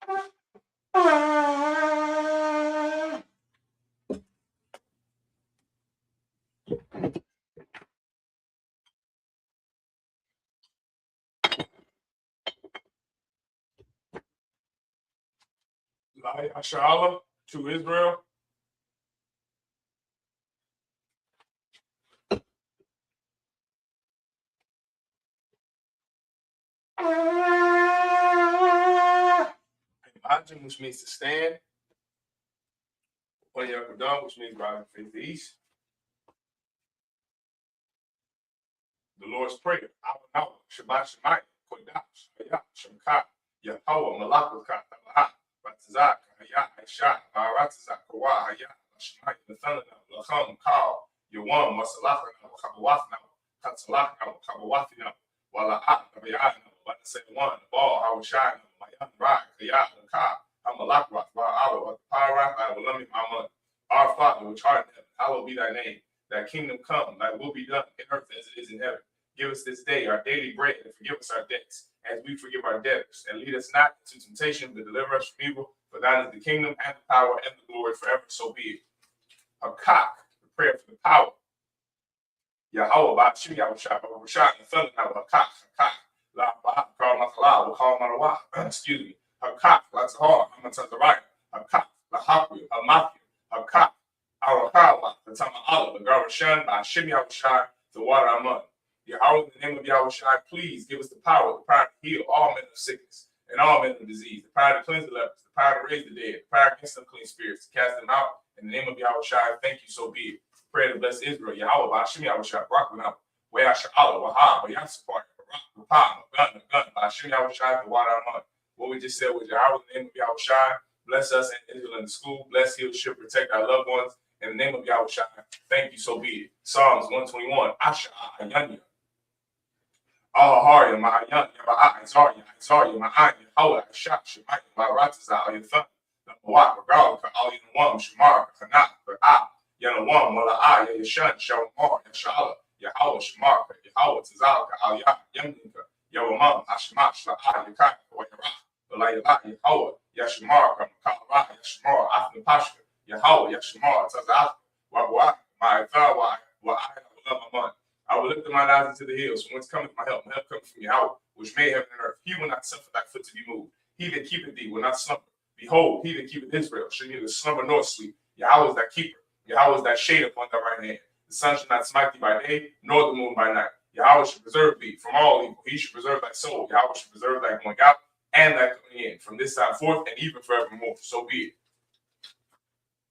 I.S.U.P.K to Israel. Imagine, which means to stand. When you're done, which means rise and face the east. The Lord's Prayer. Our Shabbat Shemayim, Kodash, Hayat, Shemka, Yahweh, Malakaka, Tabaha, Batazak, Hayat, Aisha, Baratazak, Kawa, Hayat, Shemayim, Nathana, Lacham, Kal, Yawan, Masalachana, Kabawafna, Katsalachna, Kabawafina, Wala'at, Nabayana, Batasay one, the ball, Hawashina, Mayan, Rai, Kayat, Ka, Hamalakra, Ba'ala, Para, Iwalami, Mama, our Father, which art in heaven, hallowed be thy name. Thy kingdom come, thy will be done in earth as it is in heaven. Give us this day our daily bread, and forgive us our debts, as we forgive our debtors. And lead us not into temptation, but deliver us from evil. For thine is the kingdom, and the power, and the glory forever. So be it. A cock, the prayer for the power. Yahweh, Ba'ashim, Yahushua, Barushah, and Thunder, a cock, La Ba'a, Karl Makala, will call Marawa, excuse me. A cock, that's hard, I'm going to tell the right. A cock, La Haku, a Maki, a cock, our Kawa, the Tama Allah, the Garashan, Ba'ashim, Yahushua, the water Amun. Yahweh, in the name of Yahushua, please give us the power to heal all men of sickness and all men of disease, the power to cleanse the lepers, the power to raise the dead, the power against unclean spirits, to cast them out. In the name of Yahushua, thank you, so be it. Pray to bless Israel. Yahweh, Ba'ashim, Yahushua, Barakwanah, Wayashala, Wahab, Yasupar, Rapapam, Gun, Ba'ashim, Yahushua, the water Amun. What we just said was Yahweh, in the name of Yahushua, bless us and Israel in the school, bless, heal, shield, protect our loved ones. In the name of Yahushua, thank you, so be it. Psalms 121, Asha, Ayanya. Ahaya, Mahayanya, Isaiah, Mahanya, Hawah, Shak, Shemaya, Barataza, Ayathan, Nawak, Galka, Alinawam, Shamar, Hanak, Ba'a, Yanawam, Wala, Yashan, Shawamar, Yashala, Yahweh, Shamar, Yahweh, Tazalka, Aliyah, Yamnika, Yawamam, Hashmash, La'a, Yakai, Wayara, Walayala, Yahweh, Yashamar, Kalra, Yashamar, Afna Pashka, Yahweh, Yashamar, Tazalka, Wabwa, Ma'athawa, Wa'ai, I will lift my eyes into the hills, from whence cometh my help. My help cometh from Yahweh, which made heaven and earth. He will not suffer thy foot to be moved. He that keepeth thee will not slumber. Behold, he that keepeth Israel shall neither slumber nor sleep. Yahweh is thy keeper. Yahweh is thy shade upon thy right hand. The sun shall not smite thee by day, nor the moon by night. Yahweh shall preserve thee from all evil. He shall preserve thy soul. Yahweh shall preserve thy going out and thy coming in, from this time forth and even forevermore. So be it.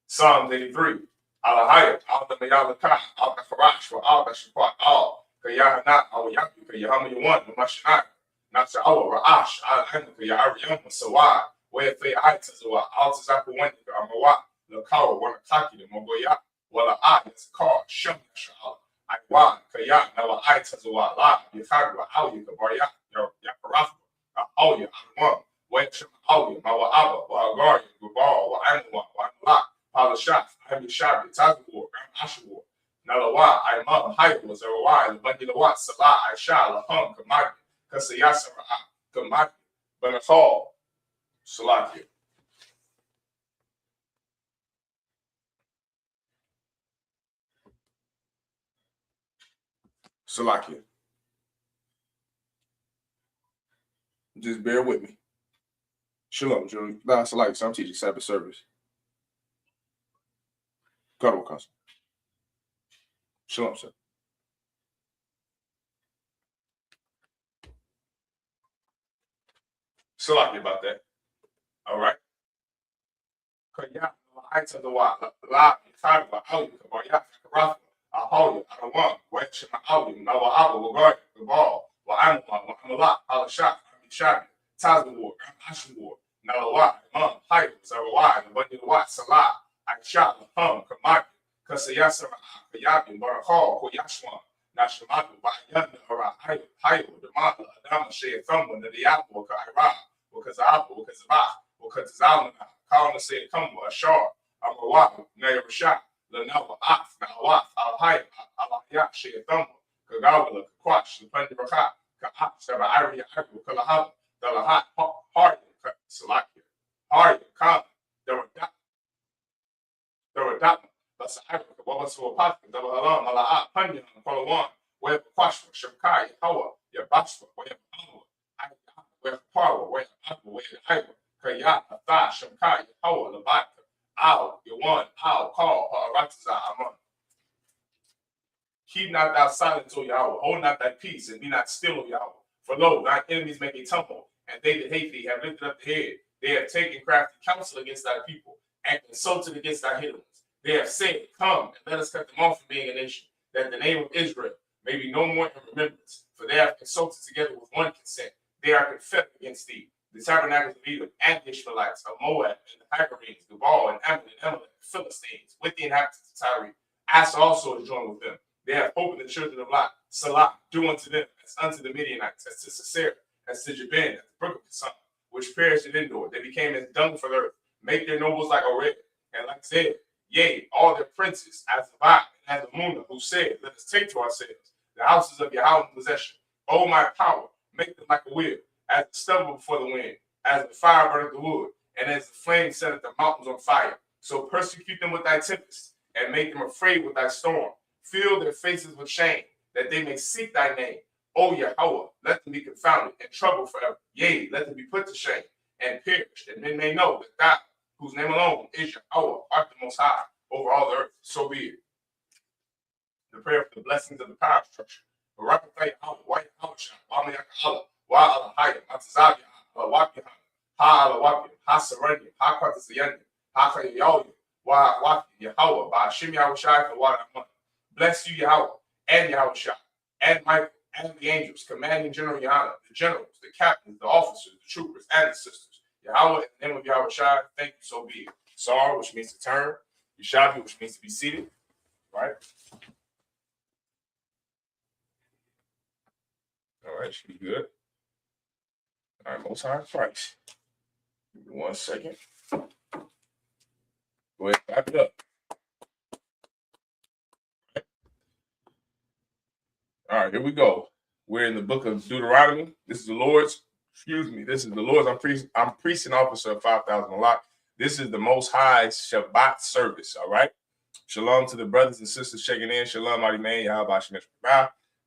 Psalms 83. Alahaya, Al the Mayalaka, Al the Farash, or Al the Shapat, Al, Yahanna, Al Yapi, Yahaman, Mashanat, Nasa Al Ra'ash, Al Hanuka, Yariam, Sawad, where they Itazua, Al Tazaku Wendiga, Amawa, the Kawa, Wanakaki, the Mogoya, Walla Ayas, Car, Shum Shal, Iwan, Kayan, Nala Itazua, La, Yakagua, Al Yakabaria, Yakarafa, Alya, Alwan, Wetcham, Alya, Mawa Abba, Wagari, Gubal, Wanwa, Wanla. Palashaf, Amishabi, Tazawar, Ashawar, Nalawa, Imam, Haibu, Zarawai, Bandilawa, Salah, Aisha, Lahum, Kamaki, Kasayasara, Kamaki, Banakal, Salakia. Salakia. Just bear with me. Shalom, Julie. Salakia, so I'm teaching Sabbath service. God will custom. Shalom, sir. Salakia about that. All right. Calling say come a shar, Amawak, Nayarashat, Lanawa, Af, Nawaf, Alhaya, Alayak, Sheathumba, Kagawala, Quash, the Pandirakat, Kaap, Saba Aria, Kalahab, Dalahat, Hard, Salakia. Basa Ira, Wabasu Apothecary, Double Halam, Mala'a, Punyan, Polawan, Web Quashma, Shemkai, Hawa, Yabashwa, Web Hawa, Web Parwa, Web Aqua, Web Ira, Kaya, Atha, Shemkai, Hawa, Labaka, Al, Yawan, Al, Call, Haratiza, Aman. Keep not thou silence, O Yahweh, hold not thy peace, and be not still, O Yahweh. For lo, thy enemies make a tumble, and they that hate thee have lifted up the head. They have taken crafty counsel against thy people, and consulted against thy hidden ones. They have said, come, and let us cut them off from being a nation, that the name of Israel may be no more in remembrance. For they have consulted together with one consent. They are confederate against thee. The tabernacles of Edom, and the Ishmaelites, of Moab, and the Hagarenes, Gebal, and Ammon, and Amalek, the Philistines, with the inhabitants of Tyre. Asa also is joined with them. They have hope in the children of Lot. Salah, do unto them as unto the Midianites, as to Sisera, as to Jabin, as the brook of the sun, which perished at Endor. They became as dung for the earth. Make their nobles like Oreb, and like Zeb. Yea, all their princes, as Zabak and as Amunah, who said, let us take to ourselves the houses of Yahweh in possession. O my power, make them like a wheel, as the stubble before the wind, as the fire burneth the wood, and as the flame setteth the mountains on fire. So persecute them with thy tempest, and make them afraid with thy storm. Fill their faces with shame, that they may seek thy name. O Yahweh, let them be confounded and troubled forever. Yea, let them be put to shame and perish, that men may know that thou, whose name alone is Yahweh, art the most high over all the earth. So be it. The prayer for the blessings of the power structure. Barakatah Yahweh, Wa Yahweh Shah, Wa Mayakala, Wa Alahaya, Matazavia, Wapiha, Ha Alawapia, Ha Serenia, Ha Kwatazayanya, Ha Kayayoya, Wa Wapi, Yahweh, Ba Shim Yahweh Shai, for Wa Rahman. Bless you, Yahweh, and Yahweh Shah, and Michael, and the angels, commanding General Yahanna, the generals, the captains, the officers, the troopers, and the sisters. Yahweh, in the name of Yahweh Shah, thank you, so be it. Sar, which means to turn. Yishabi, which means to be seated. Right? All right, should be good. All right, Most High Christ. Give me 1 second. Go ahead, wrap it up. All right, here we go. We're in the book of Deuteronomy. This is the Lord's, this is the Lord's. I'm priest and officer of 5,000 a lot. This is the Most High Shabbat service, all right? Shalom to the brothers and sisters checking in. Shalom, mighty man. Yahweh Shem.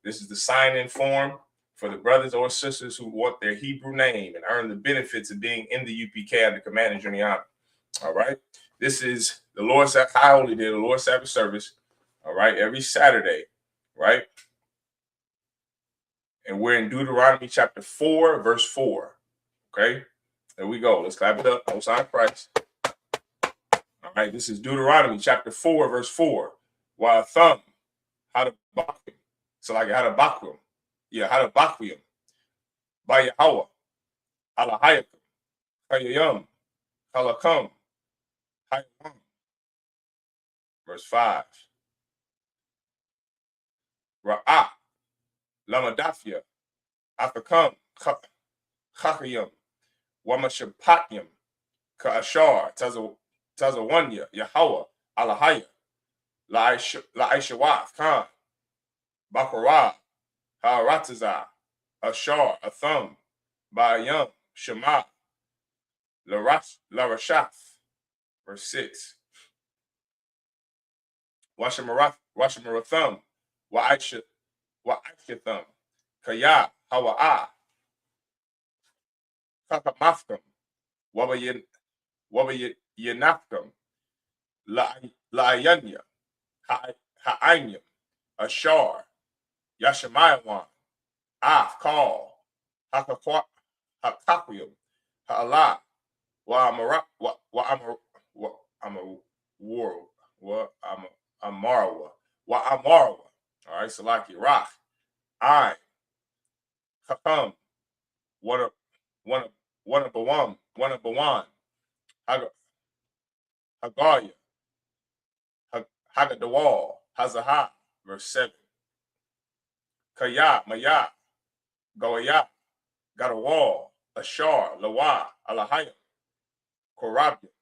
This is the sign-in form for the brothers or sisters who want their Hebrew name and earn the benefits of being in the UPK under command and Yahanna. All right? This is the Lord's High Holy Day, the Lord's Sabbath service, all right, every Saturday, right? And we're in Deuteronomy chapter 4, verse 4. Okay, there we go. Let's clap it up. Most High Christ. All right, this is Deuteronomy chapter 4, verse 4. While thumb, how to bakwim. So like how to bakwim. Yeah, how to bakwim. By Yahweh. Alahayakum. Hayayum. Halakam. Hayam. Verse 5. Ra'ah. Lamadafia. Afakam. Chachayum. Wamashapatyam. Ka'ashar. Tazawanya. Yahweh. Alahaya. La'ishawath. Khan. Bakarah. Ha'arataza. Ashar. Atham. Ba'ayam. Shema. Larashath. Verse 6. Washamaratham. Wa'aishatham. Kaya. Hawa'ah. Kakamafkam. Wabayanafkam. La'ayanya. Ha'ainyam. Ashar. Yashamayawan. Kal. Hakakwiyam. Ha'ala. Wa'amarawa. Wa'amarawa. All right, so like Iraq. I. Kakam. One of Bawan. Hagaya. Hagadawal. Hazaha. Verse 7. Kaya. Maya. Goya. Gadawal. Ashar. Lawa. Alahayam. Korabia.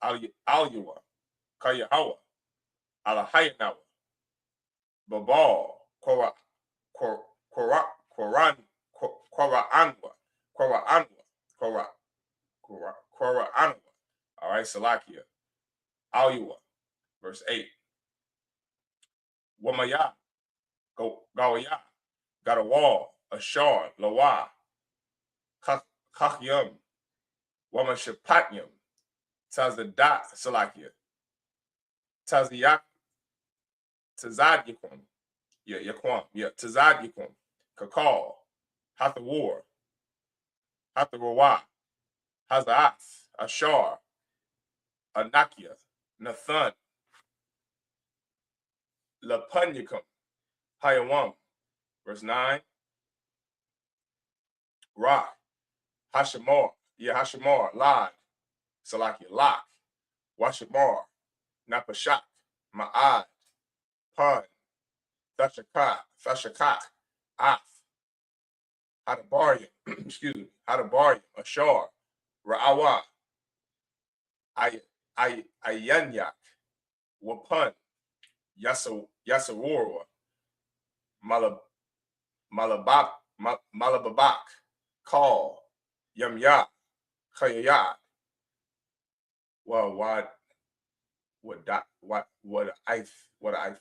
Alyua. Kayahawa. Alahayanawa. Babal. Koraanwa. All right, Salakia. Alyua. Verse 8. Wamaya, Gawaya, got a wall, a shar, Lawa, Kakyum, Wamashapatnyum, Tazadat, Salakia, Tazayak, Tazadyakum, Yaquam, Tazadyakum, Kakal, Hathawar, Hathawawa, Hazaath, Ashar, Anakia, Nathan, Lapunyakum, Hayawam, verse 9, Ra, Hashamar, Hashamar, Lad, Salakia, Lak, Washamar, Napashak, Ma'ad, Pun, Thashakak, Af, Hadabaryam, excuse me, Hadabaryam, Ashar, Ra'awa, Ayanyak, Wapun, Yasawara, Malababak, Call, Yamya, Khayayat. Well, what I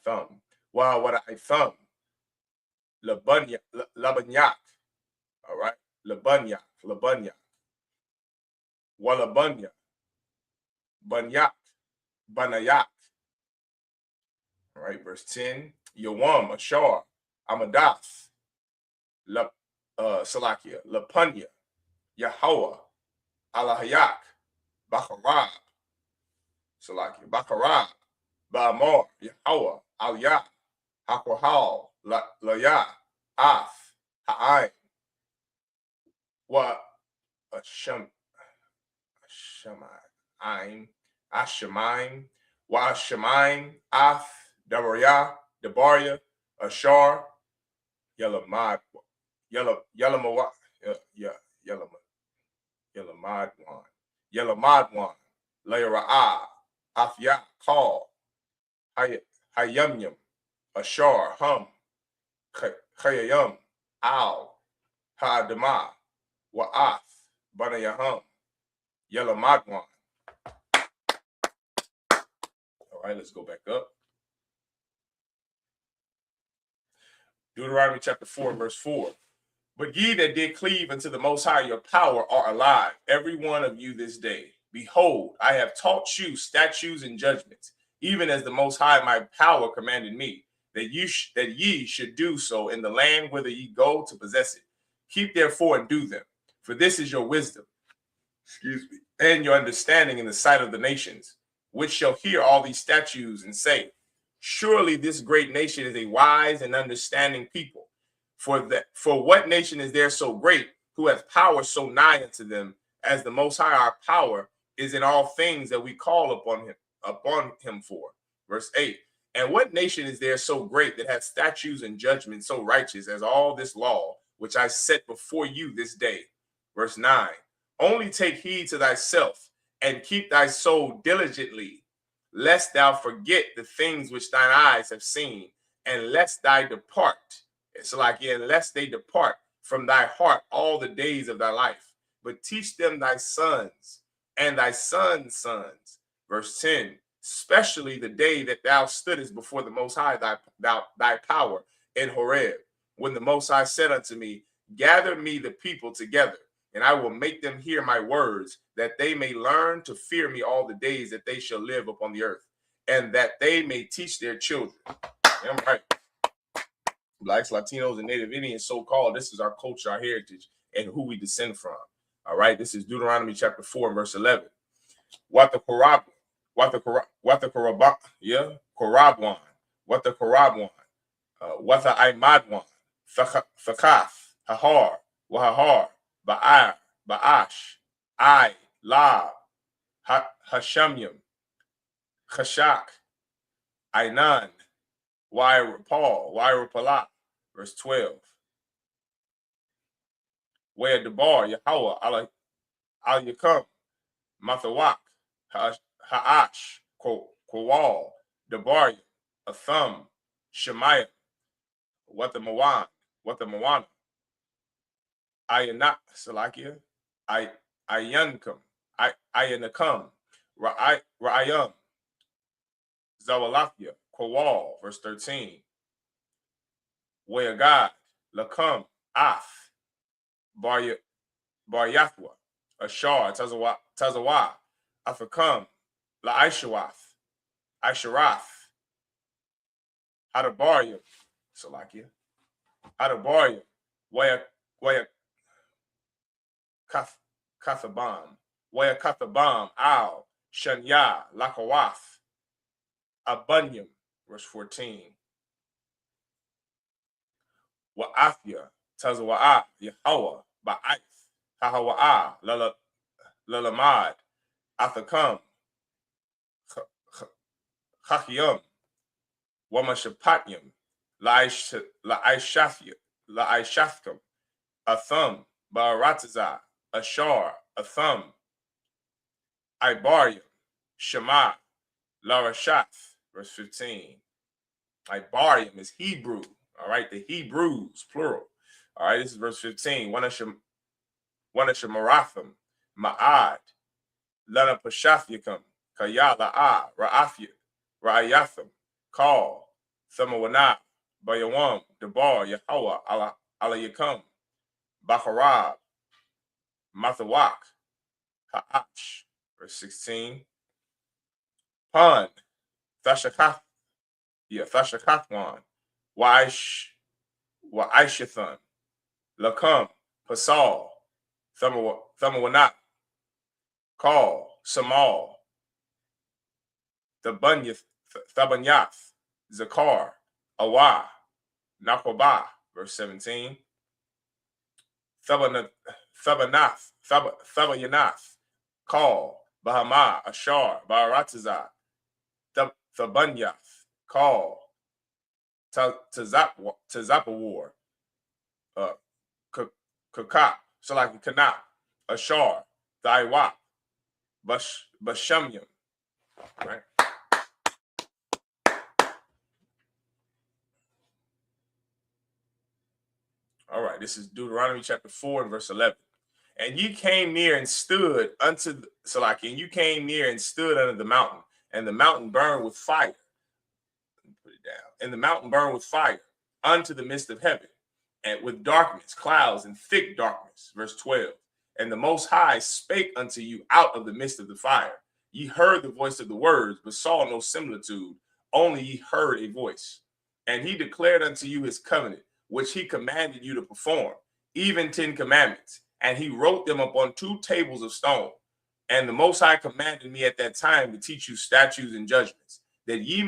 thumb? Well, what I thumb? Labanyak. All right, Labanyak. Walabunya, Banyak, Banayak. All right, verse 10. Yawam, Ashar, Amadath, Salakia, Lapunya, Yahweh, Alahayak, Bakarab, Salakia, Bakarab, Ba'amor, Yahweh, Aliyah, Hakwahal, Laya, Af, Ha'ain, Wa Ashamaim, Wa Shemaim, Af, Dabaria, Ashar, Yelamad, Yelamawa, Yelamadwan, Layra'a, Afya, Call, Hayamyam, Ashar, Hum, Chayayum, Al, Ha'adama, Wa'ath, Banayahum, Yelamadwan. All right, let's go back up. Deuteronomy chapter 4, verse 4. But ye that did cleave unto the Most High your power are alive, every one of you this day. Behold, I have taught you statutes and judgments, even as the Most High my power commanded me, that ye should do so in the land whither ye go to possess it. Keep therefore and do them, for this is your wisdom, and your understanding in the sight of the nations, which shall hear all these statutes and say, surely this great nation is a wise and understanding people. For what nation is there so great, who hath power so nigh unto them, as the Most High our power is in all things that we call upon him for. Verse 8. And what nation is there so great that hath statutes and judgments so righteous as all this law, which I set before you this day? Verse 9. Only take heed to thyself, and keep thy soul diligently, lest thou forget the things which thine eyes have seen, and lest thy depart. It's like, unless they depart from thy heart all the days of thy life, but teach them thy sons and thy sons' sons. Verse 10, especially the day that thou stoodest before the Most High, thy power in Horeb, when the Most High said unto me, gather me the people together, and I will make them hear my words, that they may learn to fear me all the days that they shall live upon the earth, and that they may teach their children. I'm right. Blacks, Latinos, and Native Indians, so-called, this is our culture, our heritage, and who we descend from. All right, this is Deuteronomy chapter 4, verse 11. What the Korabwan, what the Korabwan, what the Aimadwan, Thakath, Hahar, Wahahar, Ba'ar, Ba'ash, I, La, Hashamyam, Chashak, Ainan, Wairapala, verse 12. Where Debar, Yahweh, Al-Yakam, Mathawak, Ha'ash, Kowal, Debar, Atham, Shemayim, Watamawan, Ayanak, Salakia, Ayanakam, Ra'ayam, Zawalathia, Kowal, verse 13. Wayagad, Lakum, Ath, Bar Yathwa, Ashar, Tazawa, Afakam, La Aishawath, Aisharath, Adabaryam, Salakia, Adabaryam, Waya Kathabam, Waya Kathabam, Al, Shanya, Lakawath, Abunyam, verse 14. Wa'afya, Tazawa'a, Yahweh, Ba'ith, Hahawa'a, Lalamad, Athakam, Chachiyam, Wamashapatnyam, La'ishafkam, Atham, Ba'arataza, Ashar, Atham, Ibaryam, Shema, Larashath, verse 15. Ibaryam is Hebrew, all right, the Hebrews, plural. All right, this is verse 15. Wanashamaratham, Ma'ad, Lana Pashafyakam, Kayala'a, Ra'ayatham, Call, Thamawana, Bayawam, Debar, Yahweh, Alayakam, Bacharab, Mathawak, Ha'ach, verse 16. Pun, Thashakathwan, Wa'ishathan, Lakam, Pasal, Thamawanat, Call, Samal, Thabanyath, Zakar, Awa, Nakwaba, verse 17. Thabanyanath, Call, Bahama, Ashar, Baharataza, Thabanyath, Call, Tazapawar, Kakap, Salaki Kanap, Ashar, Thaiwap, Bashamyam, right? All right, this is Deuteronomy chapter 4 and verse 11. And you came near and stood unto Salaki, and you came near and stood under the mountain, and the mountain burned with fire. Put it down. And the mountain burned with fire unto the midst of heaven, and with darkness, clouds, and thick darkness. Verse 12. And the Most High spake unto you out of the midst of the fire. Ye heard the voice of the words, but saw no similitude, only ye heard a voice. And he declared unto you his covenant, which he commanded you to perform, even 10 commandments. And he wrote them upon 2 tables of stone. And the Most High commanded me at that time to teach you statutes and judgments, that ye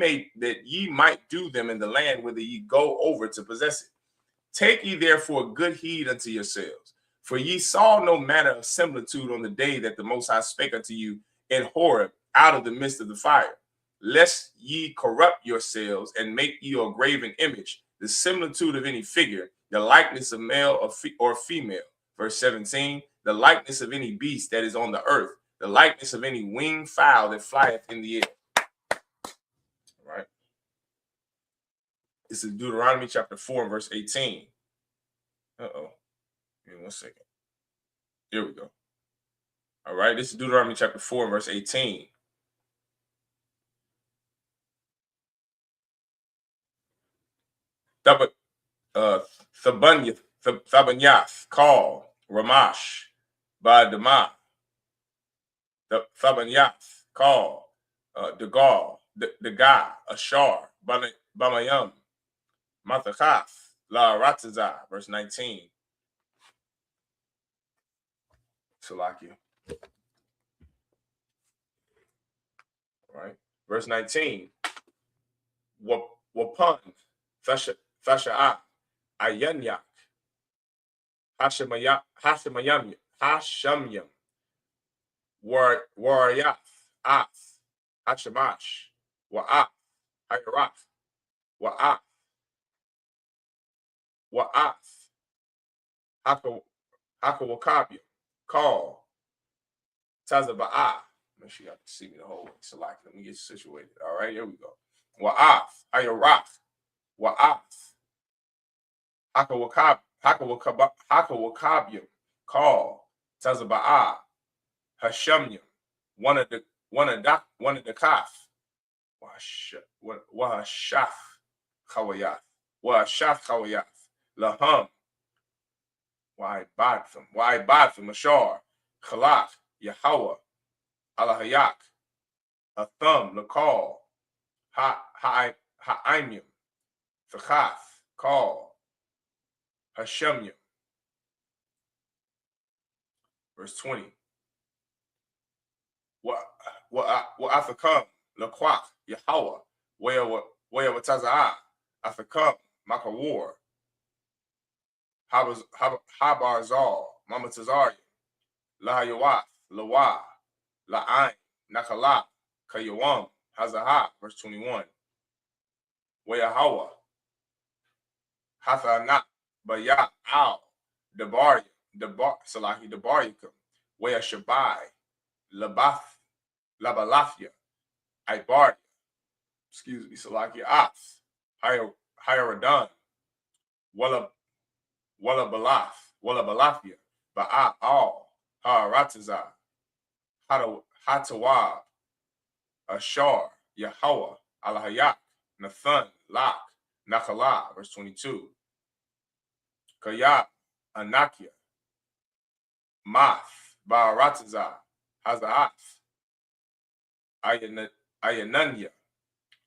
might do them in the land whither ye go over to possess it. Take ye therefore good heed unto yourselves, for ye saw no manner of similitude on the day that the Most High spake unto you in Horeb out of the midst of the fire, lest ye corrupt yourselves and make you a graven image, the similitude of any figure, the likeness of male or female. Verse 17, the likeness of any beast that is on the earth, the likeness of any winged fowl that flieth in the air. All right. This is Deuteronomy chapter 4 and verse 18. Uh-oh. Give me 1 second. Here we go. All right. This is Deuteronomy chapter 4 and verse 18. Thabanyath, Call, Ramash, Badama, Thabanyath, Call, Degal, Dega, Ashar, Bamayam, Mathachath, La Rataza, verse 19. Salakia. Right. Verse 19. Wapan, Thasha'a, Ayanyak, Hashamayam, Warayath, Ath, Hashamash, Wa'ath, Hayarath, Wa'ath, Hakawakabia, Call, Tazaba'a. Make sure you have to see me the whole way. Select. Let me get situated. All right, here we go. Wa'ath, Hayarath, Wa'ath, Hakawakabium, Call, Tazaba'a, Hashamyam, one of the kaf, Wahashaf Chawayath, Lahum, Wa'ibadthim, Ashar, Khalak, Yahweh, Alahayak, Athum, Lakal, Ha'imim, Thachath, Kal, Hashemyim. Verse 20. Wa'athakam, Laquak, Yahweh, Wa'awataza'ah, Athakam, Makawar, Habarzal, Mamatazarian, Lahayawath, Lawa, La'ain, Nakala, Kayawam, Hazaha, verse 21. Wayahawa, Hathanat, Bayat, Al, Debar, Salahi, Debarikum, Wayashabai, Labalafia, Ibardia, Salahi, Ath, Hieradan, Walabalafia, Ba'a, Al, Ha'aratazah, Hatawab, Ashar, Yahweh, Alahayak, Nathan, Lak, Nakala, verse 22. Kayab, Anakia, Math, Ba'aratazah, Hazaath, Ayananya,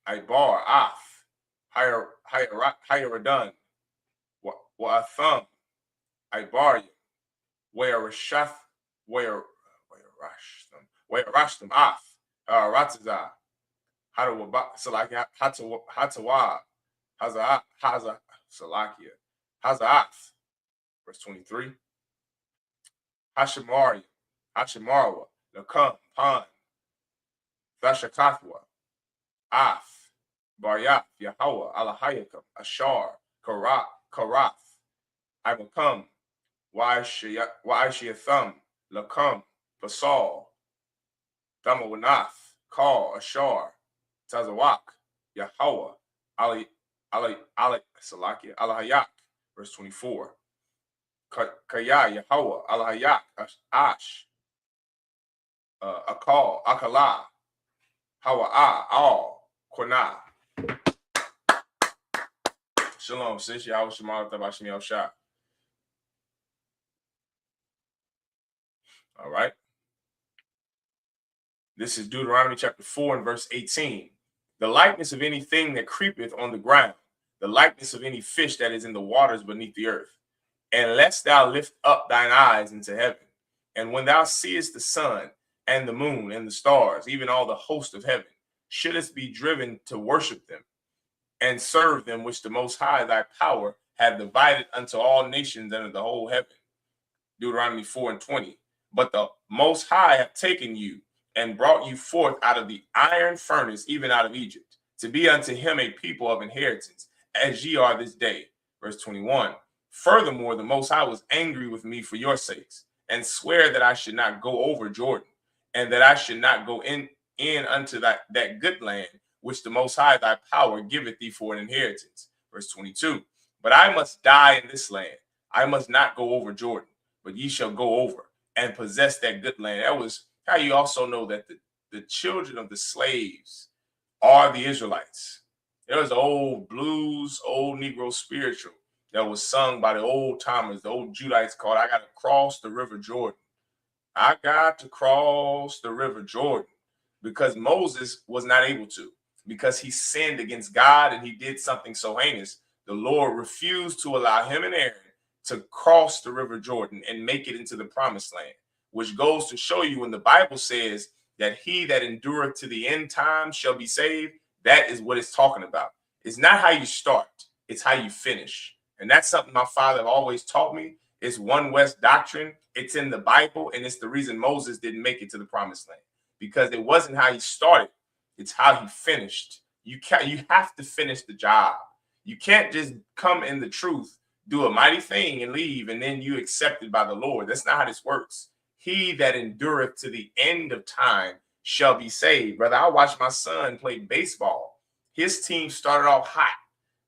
Ibar, Ath, Hieradan, Wa'atham, Ibaria, Wa'arashtam, Ath, Ratazah, Hatawab, Hazaath, verse 23. Hashemarwa, Nakam, Pan, Thashakathwa, Ath, Baryath, Yahweh, Alahayakam, Ashar, Karath, Imakam, Wa'ishiatham, Lakam, Basal, Thamawanath, Kal, Ashar, Tazawak, Yahweh, Alahayak, verse 24. Kaya, Yahweh, Alahayak, Ash, Akal, Akala, Hawa'a, Al, Kona. Shalom, sis. Yahweh Shemar Tabashim Yahshua. All right. This is Deuteronomy chapter 4 and verse 18. The likeness of anything that creepeth on the ground, the likeness of any fish that is in the waters beneath the earth. And lest thou lift up thine eyes into heaven, and when thou seest the sun and the moon and the stars, even all the host of heaven, shouldest be driven to worship them and serve them, which the Most High thy power hath divided unto all nations under the whole heaven. Deuteronomy 4 and 20. But the Most High hath taken you and brought you forth out of the iron furnace, even out of Egypt, to be unto him a people of inheritance, as ye are this day. Verse 21. Furthermore, the Most High was angry with me for your sakes, and sware that I should not go over Jordan, and that I should not go in unto that good land, which the Most High thy power giveth thee for an inheritance. Verse 22. But I must die in this land. I must not go over Jordan, but ye shall go over and possess that good land. That was how you also know that the children of the slaves are the Israelites. There was an old blues, old Negro spiritual that was sung by the old timers, the old Judites, called I Got to Cross the River Jordan. I got to cross the River Jordan, because Moses was not able to, because he sinned against God and he did something so heinous. The Lord refused to allow him and Aaron to cross the River Jordan and make it into the promised land, which goes to show you when the Bible says that he that endureth to the end time shall be saved, that is what it's talking about. It's not how you start, it's how you finish. And that's something my father always taught me. It's One West doctrine. It's in the Bible, and it's the reason Moses didn't make it to the promised land, because it wasn't how he started, it's how he finished. You have to finish the job. You can't just come in the truth, do a mighty thing and leave, and then you accepted by the Lord. That's not how this works. He that endureth to the end of time shall be saved. Brother, I watched my son play baseball. His team started off hot,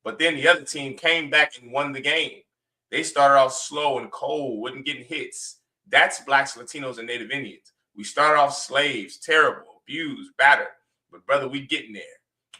but then the other team came back and won the game. They started off slow and cold, wasn't getting hits. That's Blacks, Latinos, and Native Indians. We started off slaves, terrible, abused, battered. But brother, we getting there.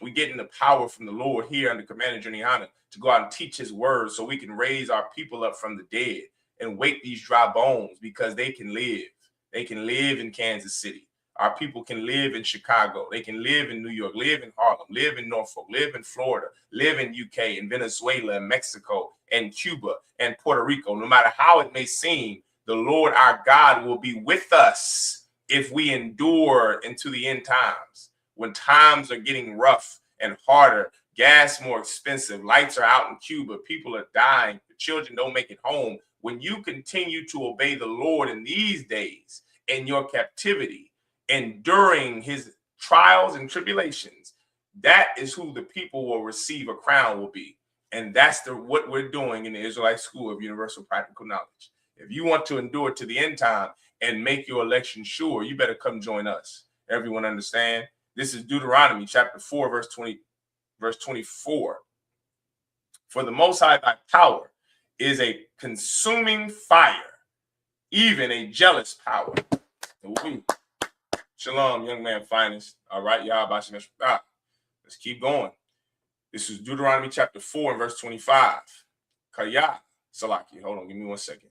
We getting the power from the Lord here under Commander Yahanna to go out and teach his word so we can raise our people up from the dead and wake these dry bones, because they can live. They can live in Kansas City. Our people can live in Chicago. They can live in New York, live in Harlem, live in Norfolk, live in Florida, live in UK, and Venezuela, and Mexico, and Cuba, and Puerto Rico. No matter how it may seem, the Lord our God will be with us if we endure into the end times. When times are getting rough and harder, gas more expensive, lights are out in Cuba, people are dying, the children don't make it home. When you continue to obey the Lord in these days, in your captivity, enduring his trials and tribulations, that is who the people will receive a crown will be. And that's what we're doing in the Israelite School of Universal Practical Knowledge. If you want to endure to the end time and make your election sure, you better come join us. Everyone understand? This is Deuteronomy chapter 4, verse 24. For the Most High thy power is a consuming fire, even a jealous power. Ooh. Shalom, young man finest. All right, y'all. Let's keep going. This is Deuteronomy chapter 4 and verse 25. Kaya Salaki. Hold on, give me 1 second.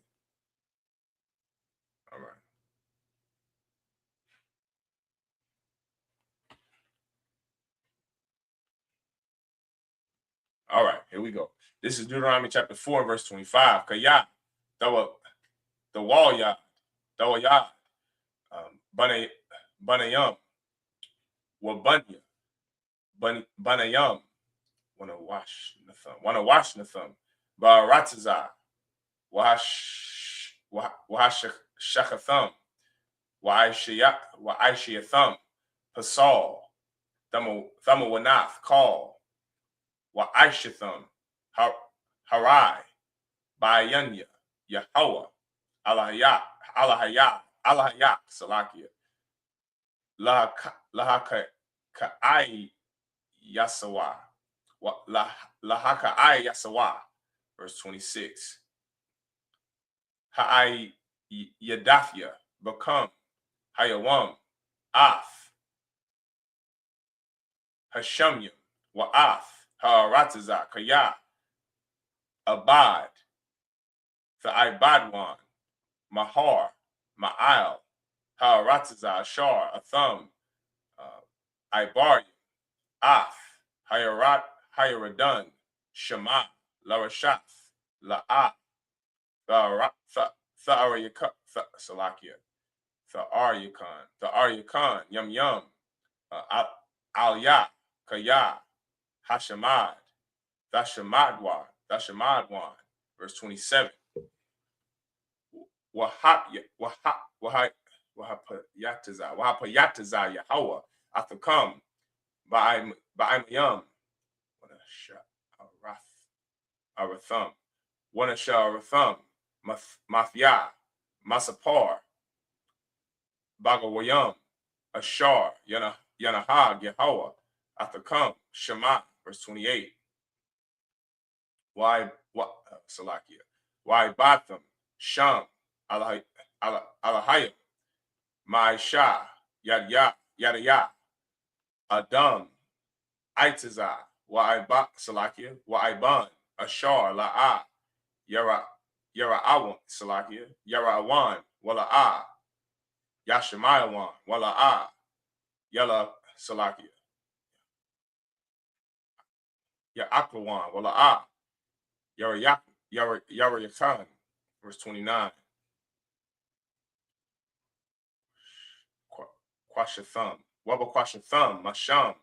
All right. All right, here we go. This is Deuteronomy chapter 4 and verse 25. Kaya, the wall yard, Banayam, Wabunya, Banayam, wanna wash Natham, Barataza, Wahash Shakatham, Waishiatham, Pasal, Thamawanath, Call, Waishatham, Harai, Bayanya, Yahweh, Alahayak, Salakia, Lahaka Yasawa, Lahaka Yasawa, verse 26. Ha'ai Yadafia, become, Hayawam, Af, Hashamyam, Wa'af, Ha'arataza, Kaya, Abad, Tha'ibadwan, Mahar, Ma'al, Ha'arataza, Ashar, Atham, Ibaryam, Af, Hayaradan, Shema, Larashath, La'ah, Salakia, Tha'aryakan, Yum, Alya, Kaya, Hashamad, Dashamadwan, verse 27. Wahapayataza, Yahweh, Athakam, Ba'amayam, Aratham, Wanasha Aratham, Mafia, Masapar, Bagawayam, Ashar, Yanahag, Yahweh, Athakam, Shema, verse 28. Salakia, why Batham, Sham, Alahayim, Maisha, Yada, Adam, Aitaza, Salakia, Waiban, Ashar, La'ah, Yara Awan, Salakia, Yara Awan, Wala'ah, Yashemayawan, Wala'ah, Yala Salakia, Ya'aklawan, Wala'ah, Yara Yakan, verse 29. Quashatham, Waba Quashatham, Masham,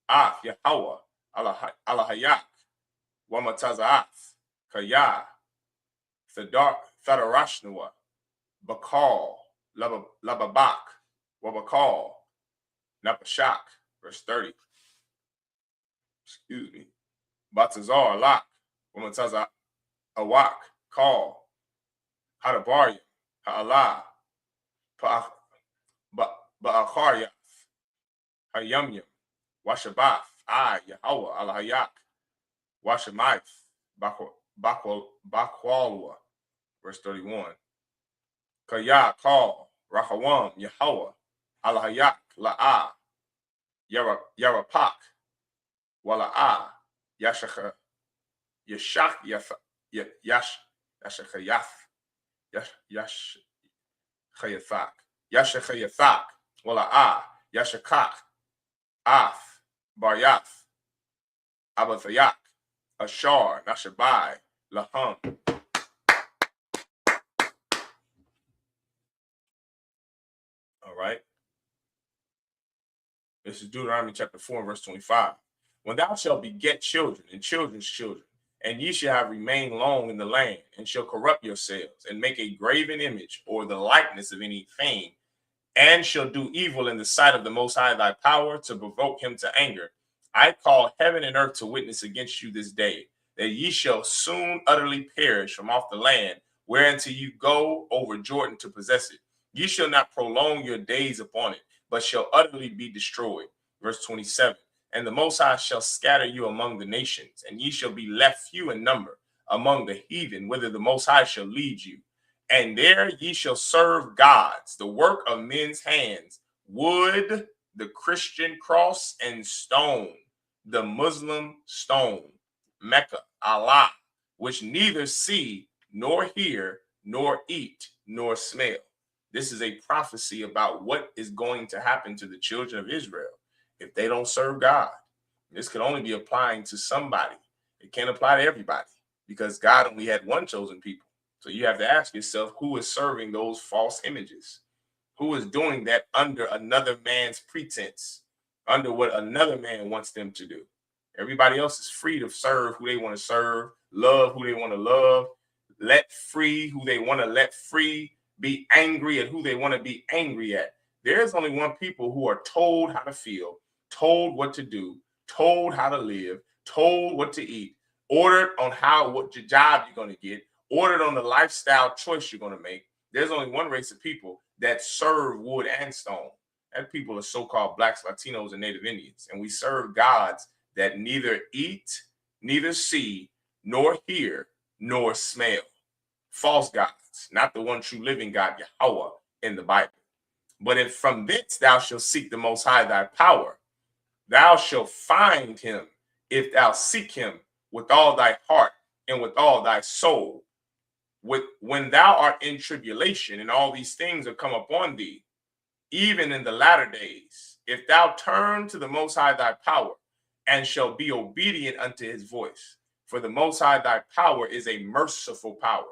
Af, Yahweh, Alahayak, Wamatazaath, Kaya, Thadarashnua, Bakal, Lababak, Wabakal, Napashak, verse 30. Excuse me. Batazar, Lak, Wamataza, Awak, Call, Hadabaryam, Ha'ala, Ba'akharyath, Hayamyam, Washabath, Yahweh, Alahayak, Washamath, Bakwalwa, verse 31. Kaya, Call, Rahawam, Yahweh, Alahayak, La'ah, Yarapak, Wala'a, Yashaka, Yashak, Yash, Yashakayath, Yash, Chayathak, Yashachayathak, Wala'a, Yashakak, Ath, Baryath, Abathayak, Ashar, Nashabai, Laham. All right. This is Deuteronomy chapter 4 and verse 25. When thou shalt beget children and children's children, and ye shall have remained long in the land, and shall corrupt yourselves, and make a graven image or the likeness of any thing, and shall do evil in the sight of the Most High thy power to provoke him to anger, I call heaven and earth to witness against you this day, that ye shall soon utterly perish from off the land, whereunto you go over Jordan to possess it. Ye shall not prolong your days upon it, but shall utterly be destroyed. Verse 27. And the Most High shall scatter you among the nations, and ye shall be left few in number among the heathen, whither the Most High shall lead you. And there ye shall serve gods, the work of men's hands, wood, the Christian cross, and stone, the Muslim stone, Mecca, Allah, which neither see, nor hear, nor eat, nor smell. This is a prophecy about what is going to happen to the children of Israel if they don't serve God. This could only be applying to somebody. It can't apply to everybody because God only had one chosen people. So you have to ask yourself, who is serving those false images? Who is doing that under another man's pretense, under what another man wants them to do? Everybody else is free to serve who they want to serve, love who they want to love, let free who they want to let free, be angry at who they want to be angry at. There's only one people who are told how to feel, told what to do, told how to live, told what to eat, ordered on what job you're going to get, ordered on the lifestyle choice you're going to make. There's only one race of people that serve wood and stone. And people are so-called blacks, Latinos, and Native Indians. And we serve gods that neither eat, neither see, nor hear, nor smell. False gods, not the one true living God, Yahweh, in the Bible. But if from thence thou shalt seek the Most High thy power, thou shalt find him if thou seek him with all thy heart and with all thy soul. When thou art in tribulation and all these things are come upon thee, even in the latter days, if thou turn to the Most High thy power and shall be obedient unto his voice, for the Most High thy power is a merciful power.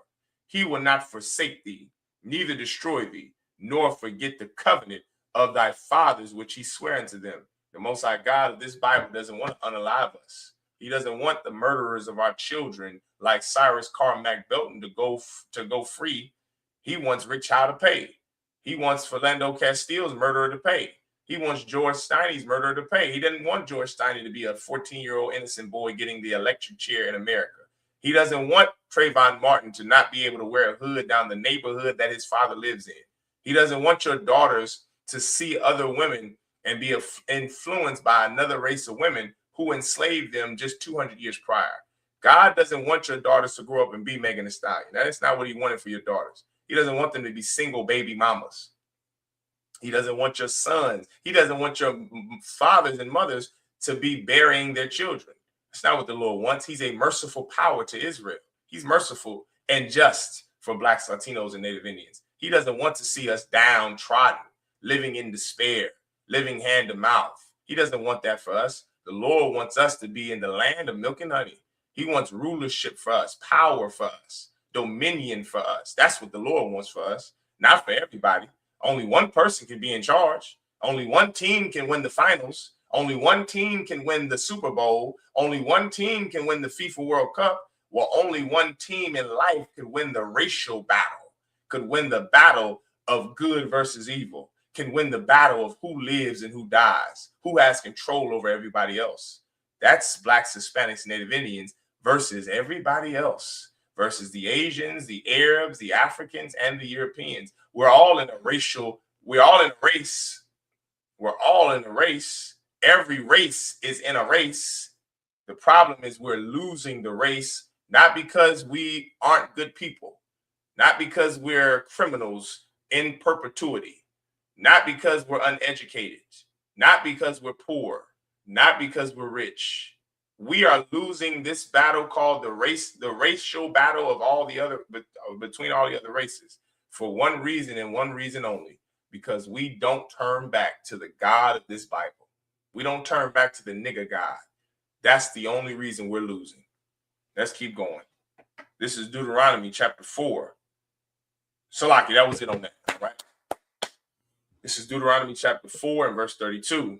He will not forsake thee, neither destroy thee, nor forget the covenant of thy fathers, which he sware unto them. The Most High God of this Bible doesn't want to unalive us. He doesn't want the murderers of our children like Cyrus Carmack Belton to go free. He wants Rick Child to pay. He wants Philando Castile's murderer to pay. He wants George Steiney's murderer to pay. He doesn't want George Steiney to be a 14-year-old innocent boy getting the electric chair in America. He doesn't want Trayvon Martin to not be able to wear a hood down the neighborhood that his father lives in. He doesn't want your daughters to see other women and be influenced by another race of women who enslaved them just 200 years prior. God doesn't want your daughters to grow up and be Megan Thee Stallion. That is not what he wanted for your daughters. He doesn't want them to be single baby mamas. He doesn't want your sons. He doesn't want your fathers and mothers to be burying their children. That's not what the Lord wants. He's a merciful power to Israel. He's merciful and just for blacks, Latinos, and Native Indians. He doesn't want to see us downtrodden, living in despair, living hand to mouth. He doesn't want that for us. The Lord wants us to be in the land of milk and honey. He wants rulership for us, power for us, dominion for us. That's what the Lord wants for us, not for everybody. Only one person can be in charge. Only one team can win the finals. Only one team can win the Super Bowl. Only one team can win the FIFA World Cup. Well, only one team in life could win the racial battle, could win the battle of good versus evil, can win the battle of who lives and who dies, who has control over everybody else. That's blacks, Hispanics, Native Indians versus everybody else, versus the Asians, the Arabs, the Africans, and the Europeans. We're all in a race. We're all in a race. Every race is in a race. The problem is we're losing the race, not because we aren't good people, not because we're criminals in perpetuity, not because we're uneducated, not because we're poor, not because we're rich. we are losing this battle called the racial battle of all the other, between all the other races, for one reason and one reason only, because we don't turn back to the God of this Bible. We don't turn back to the nigga God. That's the only reason we're losing. Let's keep going. This is Deuteronomy chapter 4. Salaki, that was it on that, all right? This is Deuteronomy chapter 4 and verse 32.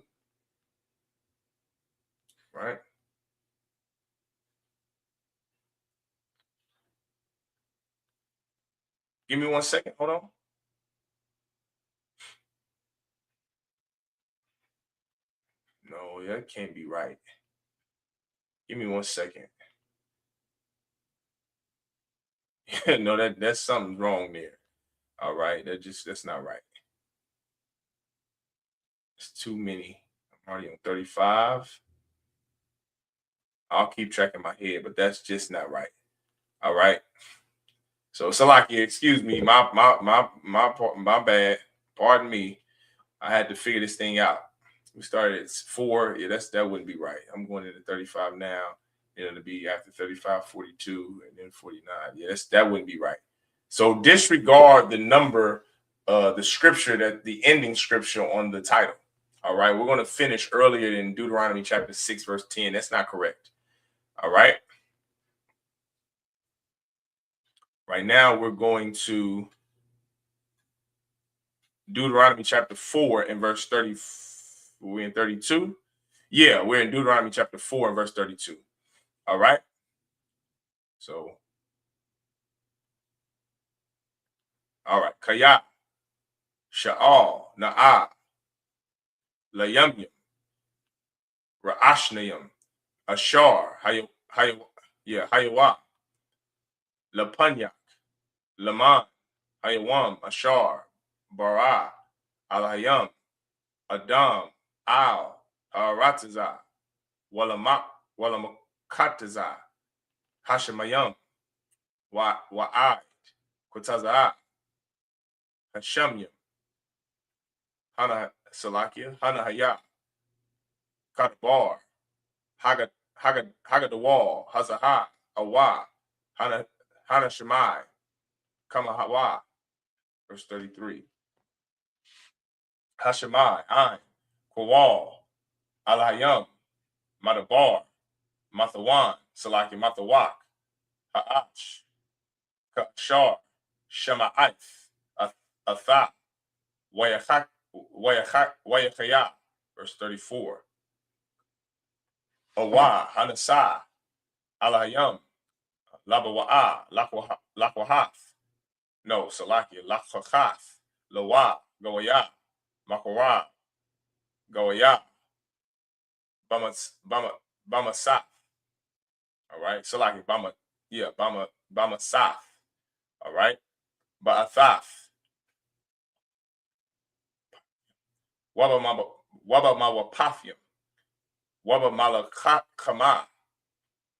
Right? Give me 1 second. Hold on. No, that can't be right. Give me 1 second. No, that's something wrong there. All right, that's not right. It's too many. I'm already on 35. I'll keep tracking my head, but that's just not right. All right. So Salaki, excuse me, my bad. Pardon me. I had to figure this thing out. We started at 4. Yeah, that wouldn't be right. I'm going into 35 now. It'll be after 35, 42, and then 49. Yeah, that wouldn't be right. So disregard the number, the scripture, that the ending scripture on the title. All right, we're going to finish earlier in Deuteronomy chapter 6, verse 10. That's not correct. All right. Right now, we're going to Deuteronomy chapter 4 and verse 30. We're in 32. Yeah, we're in Deuteronomy chapter 4 and verse 32. All right. So, all right. Kaya, Sha'al, Na'ah, Layamyam, Ra'ashnayam, Ashar, Hayawa, Lapanyak, Laman, Hayawam, Ashar, Bara, Alhayam, Adam, Al, Harataza, Walamakataza, Hashemayam, Wa'ad, Kotaza, Hashamyam, Hana Salakia, Hana Haya, Katbar, Hagadawal, Hazaha, Awa, Hana Shemai, Kamahawa, verse 33. Hashemai, Ain, Kawal, Alhayam, Madabar, Mathawan, Salaki Mathawak, Ha'ach, Kashar, Shema'aith, Atha, Wayachaya, verse 34. Awa, Hanasa, Alhayam, Labawa'a, Lakwahath. No, Salakia, Lakwahath, Lawa, Goya, Makara, Goya, Bama, all right. Salaki, Bama Saf. All right. Ba'athaf. Waba Mawapathium. Waba Malakama.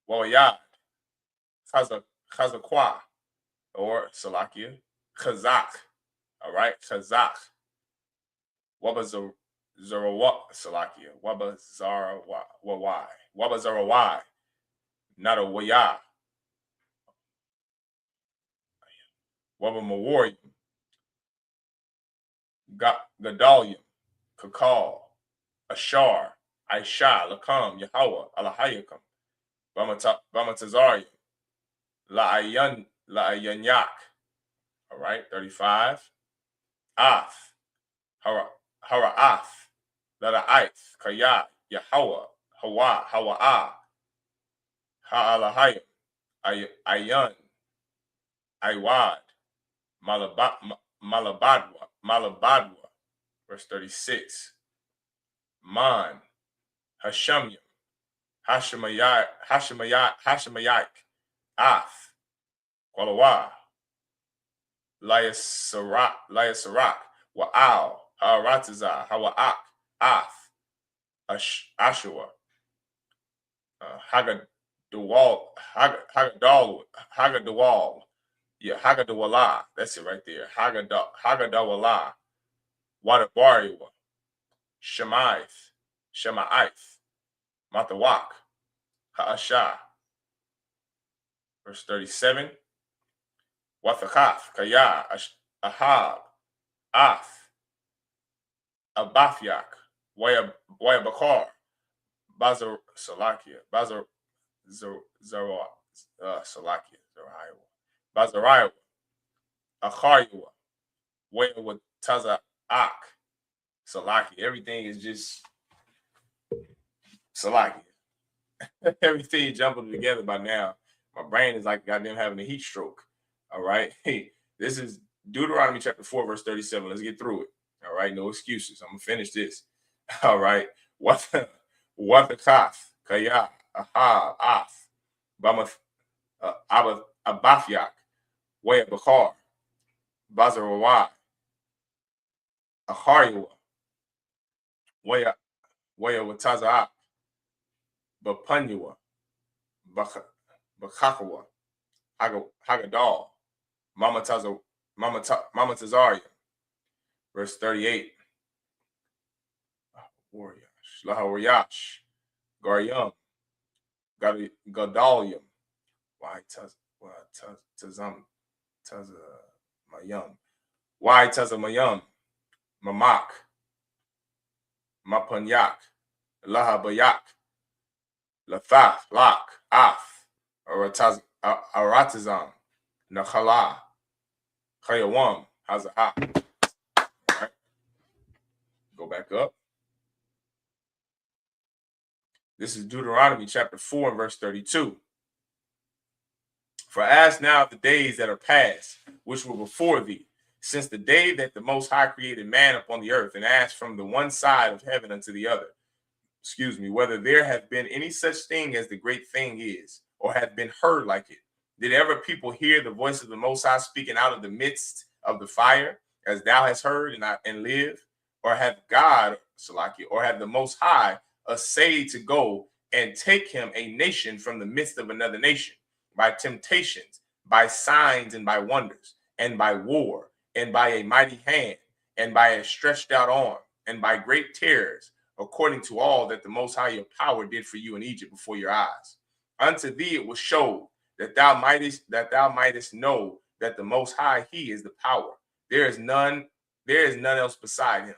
Wawayad. Khazakwa. Or Salakia. Khazak. All right. Khazak. Waba Zarawak. Salakia. Waba Zarawai. Waba Zarawai. Not a Waya. Waba Mawarium. Gadalium. Kakal. Ashar. Aisha. Lakam. Yahweh. Alahayakam. Bamatazarium. La'ayanyak. All right. 35. Af. Hara'af. Lada'aith. Kaya. Yahweh. Hawa. Hawa'ah. Ha'alahayim. Ayan. Iwad. Malabadwa. Verse 36. Man. Hashamyam. Hashemayak. Af. Kwalawa. Layasarak. Wa'al. Harataza. Hawa'ak. Af. Ashua. Hagadawal. Yeah, Hagadawala. That's it right there. Hagadawala. Wadabariwa. Shema'aith. Mathawak. Ha'ashah. Verse 37. Wathakaf, Kaya, Ahab, Ath, Abafyak, Waya Bakar, Bazar Salakia, Bazar Zara, Salakia, Bazariah, Achariwa, Waya with Taza Ak, Salaki. Everything is just Salaki. Everything jumping together by now. My brain is like goddamn having a heat stroke. All right. Hey, this is Deuteronomy chapter 4, verse 37. Let's get through it. All right. No excuses. I'm gonna finish this. All right. What the Kath, Kaya, Aha, Ath, Bamath, Abafyak, Waya Bakar, Bazarawai, Ahariwa, Waya Watazaa, Bapanyua, Bakakawa, Hagadal, Mama Tazaria. Verse 38. Warriash, Lahawariash, Garyam, Gadalium, Why Tazam, Tazamayam, Why Tazamayam, Mamak, Mapanyak, Lahabayak, Lathath, Lak, Ath, Aratazam, Nakhala, Kayawam, Hazah. Right. Go back up. This is Deuteronomy chapter 4 and verse 32. For ask now the days that are past, which were before thee, since the day that the Most High created man upon the earth, and asked from the one side of heaven unto the other, whether there have been any such thing as the great thing is, or have been heard like it. Did ever people hear the voice of the Most High speaking out of the midst of the fire, as thou hast heard and live? Or have God, Salaki, or have the Most High essayed to go and take him a nation from the midst of another nation, by temptations, by signs, and by wonders, and by war, and by a mighty hand, and by a stretched out arm, and by great terrors, according to all that the Most High your power did for you in Egypt before your eyes? Unto thee it was showed that thou mightest know that the Most High, he is the power. There is none else beside him.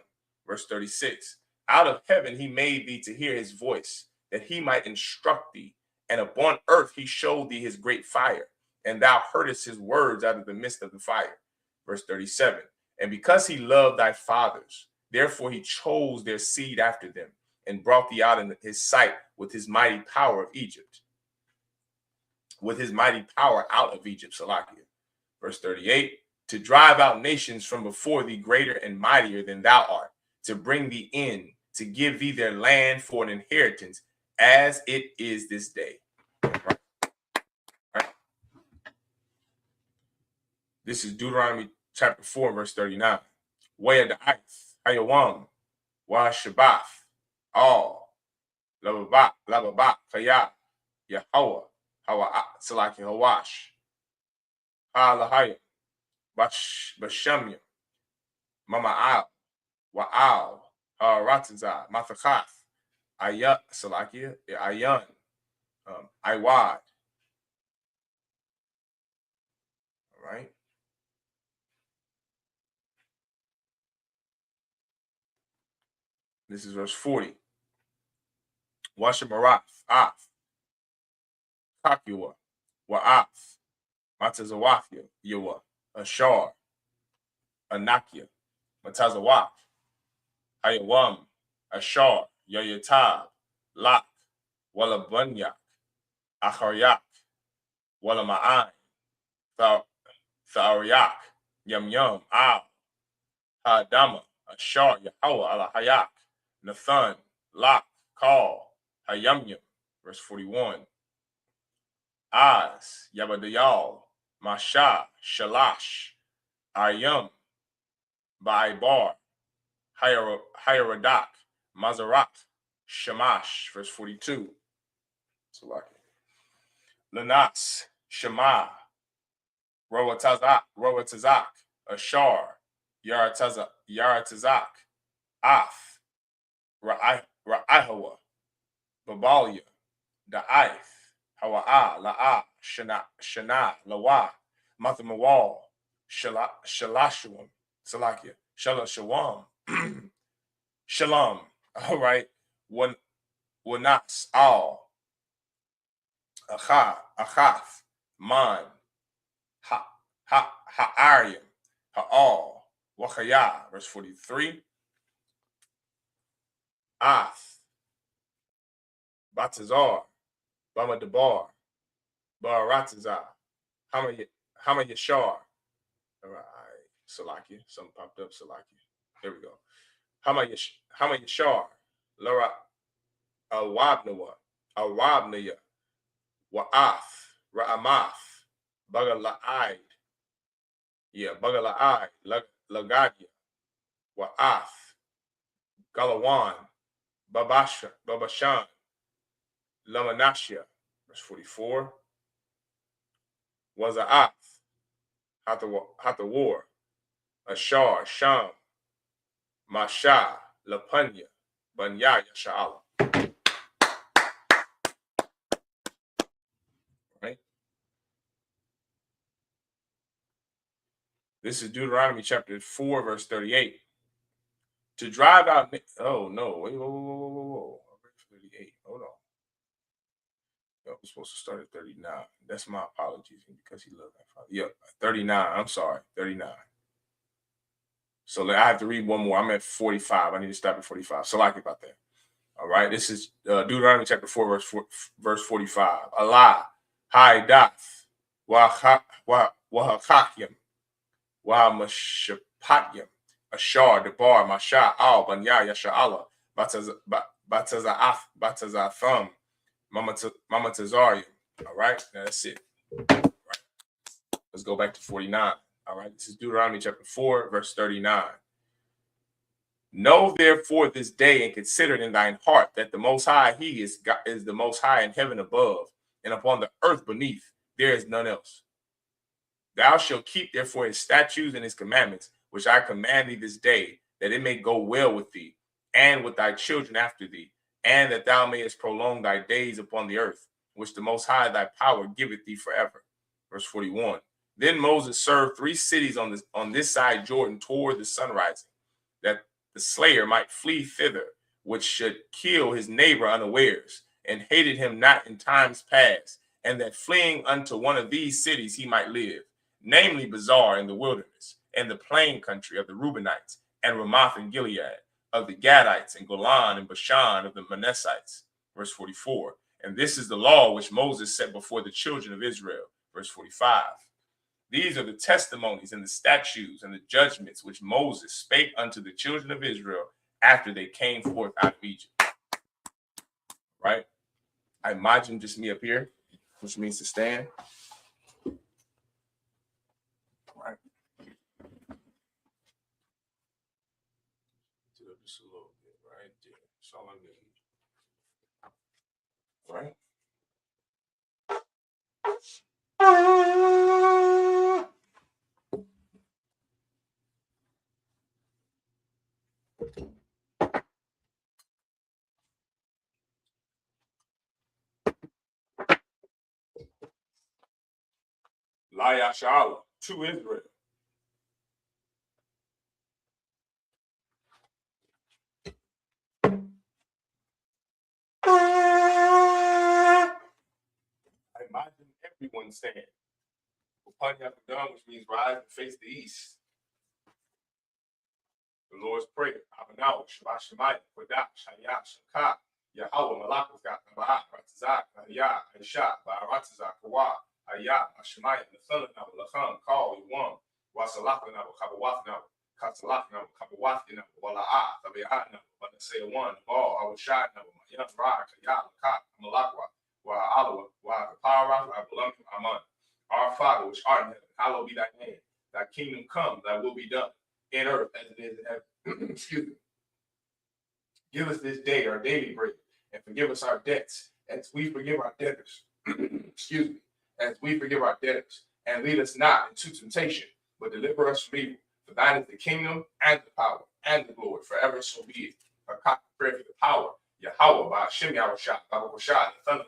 Verse 36. Out of heaven he made thee to hear his voice, that he might instruct thee. And upon earth he showed thee his great fire, and thou heardest his words out of the midst of the fire. Verse 37. And because he loved thy fathers, therefore he chose their seed after them, and brought thee out in his sight with his mighty power of Egypt. With his mighty power out of Egypt, Salakia. Verse 38. To drive out nations from before thee greater and mightier than thou art, to bring thee in, to give thee their land for an inheritance, as it is this day. Right. Right. This is Deuteronomy chapter 4, verse 39. Way of the ice, Hayawam, Wa Shabbath, all, Lababak, Kaya, Yahweh, Hawa, Salaki Hawash, Halahaya, Bashamya, Mama Al, Wa'al, Haratazah, Mathakath, Ayat, Salakia, Ayan, Iwad. All right. This is verse 40. Washamarat, Af, Kakua, Wa'af, Matazawafia, Yawa, Ashar, Anakia, Matazawaf, Hayawam, Ashar, Yayatab, Lak, Walabunyak, Acharyak, Walama'an, Thauriyak, Yum Yum, Al, Hadama, Ashar, Yahweh, Alahayak, Nathan, Lak, Kal, Hayamyam. Verse 41. Az, Yabadayal, Masha, Shalash, Ayam, Baibar, Hayaradak, Mazarat, Shamash. Verse 42. Lanas, Shema, Roatazak, Ashar, Yaratazak, Af, Ra'ahawa, Babalia, Da'ith, Hawa'a, La'a, Shana, Lawa, Mathamawal, Shalashuam, Salakia, Shalashawam, Shalom. All right. Wanas, Al, Achaf, Man, Ha'aryam, Ha'al, Wachaya, verse 43. Ath, Batazar, Bama Debar, Baratazar, Hama Yashar. All right, Salakia. Something popped up, Salakia. There we go. Hama Yashar, Lara Awabnaya, Wa'ath, Ra'amath, Bagala'id. Yeah, Bagala'id, Lagadia, Wa'ath, Galawan, Babashan, Lamanashia, verse 44. Waza'ath, Hatawar, Ashar, Sham, Masha, Lapanya, Banya, Yasha'ala. Right? This is Deuteronomy chapter 4, verse 38. To drive out, oh no, wait, whoa. 38, hold on. I was supposed to start at 39. That's my apologies because he loved that father. Yep, 39. I'm sorry, 39. So I have to read one more. I'm at 45. I need to stop at 45. So like about that. All right. This is Deuteronomy chapter 4, verse 45. Allah, Haidath, Wahakakyam, Wahamashapatiyam, Ashar, Debar, Masha, Al, Banya, Yasha'ala, Batazatham, Mama Tazarium. All right. Now that's it. All right. Let's go back to 49. All right. This is Deuteronomy chapter 4, verse 39. Know therefore this day and consider it in thine heart that the Most High, He is the Most High in heaven above, and upon the earth beneath, there is none else. Thou shalt keep therefore His statutes and His commandments, which I command thee this day, that it may go well with thee, and with thy children after thee, and that thou mayest prolong thy days upon the earth, which the Most High thy power giveth thee forever. Verse 41. Then Moses served 3 cities on this side Jordan toward the sunrising, that the slayer might flee thither, which should kill his neighbor unawares, and hated him not in times past, and that fleeing unto one of these cities he might live, namely Bazar in the wilderness, and the plain country of the Reubenites, and Ramoth in Gilead, of the Gadites, and Golan and Bashan of the Manassites. Verse 44. And this is the law which Moses set before the children of Israel. Verse 45. These are the testimonies and the statutes and the judgments which Moses spake unto the children of Israel after they came forth out of Egypt. Right? I imagine just me up here, which means to stand. Right? Just a little bit, right there. That's all I need. Right? Layashala to Israel. I imagine everyone saying, Upanyakadam, which means rise and face the east. The Lord's Prayer. Abanaw, Shabbat Shemayim, Kodah, Shayat, Shakah, Yahweh, Malakazak, Nabaat, Ratazak, Nahya, Aisha, Baratazak, Kawa, Ayah, Shemayim, Nathan, Nabu, Lacham, Call, Yuam, Wasalak, Nabu, Kabawath, Nabu, Katsalak, Nabu, Kabawath, Nabu, Wala'a, Tabiat, Nabu, Banasay, one, Ball, Awashad, Nabu, Mayan, Ra, Kayat, Lakat, Malakwa, Wa'alawa, Wa'apara, Abulam, Aman. Our Father, which art in heaven, hallowed be thy name. Thy kingdom come, thy will be done in earth as it is in heaven. Excuse me. Give us this day our daily bread, and forgive us our debts, as we forgive our debtors. Excuse me. As we forgive our debtors, and lead us not into temptation, but deliver us from evil. For thine is the kingdom, and the power, and the glory, forever so be it. A prayer for the power. Yahweh, by Hashem Yahushua, by Hoshad, the thunder,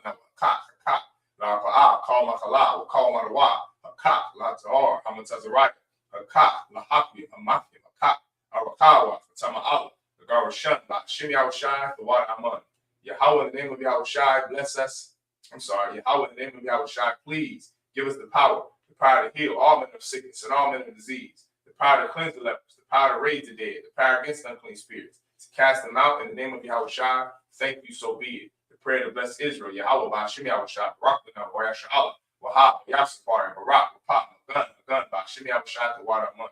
call Makala, call Madawa, Hakak, Latar, Hamatazaraka, Hakak, Lahaki, Hamaki, Hakak, Arakawa, Tama'ala, the Garashan, Shimi Awashai, the Water Aman. Yahweh, in the name of Yahushai, bless us. I'm sorry, Yahweh, in the name of Yahushai, please give us the power to heal all men of sickness and all men of disease, the power to cleanse the lepers, the power to raise the dead, the power against unclean spirits, to cast them out in the name of Yahushai. Thank you, so be it. The prayer to bless Israel, Yahweh, Ba'ashim Yahushai, Barak, Wayasha'Allah, Wahab, Yasafar, Barak, Pop, Gun, Ba'ashim Yahushai, the water of money.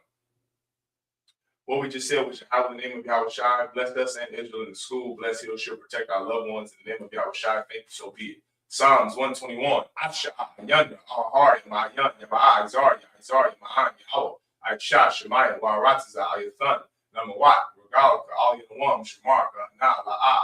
What we just said was Yahweh, in the name of Yahushai, bless us and Israel in the school, bless He'll shield, protect our loved ones in the name of Yahushai. Thank you, so be it. Psalms 121. Asha, Yanda, Ahari, Mayan, Yabaa, Zarya, Mahan, Yahweh, Aisha, Shemaya, Waratiza, Ayathan, Namawat, Regal, all Yanawam, Shemarka, Na, La'a,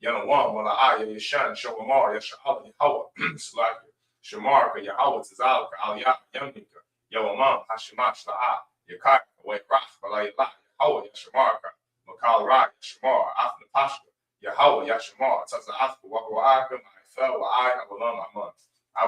Yanawam, Wala'a, Yashan, Shomamar, Yasha'ala, Yahweh, Slaka, Shemarka, Yahweh, Tazalka, Aliyah, Yamika, Yawamam, Hashimash, La'a, Yakaka, Way Rach, Balayla, Yahweh, Yashamarka, Makal Rak, Yashamar, Afna Pashka, Yahweh, Yashamar, Taza Afka, Wakawaaka, I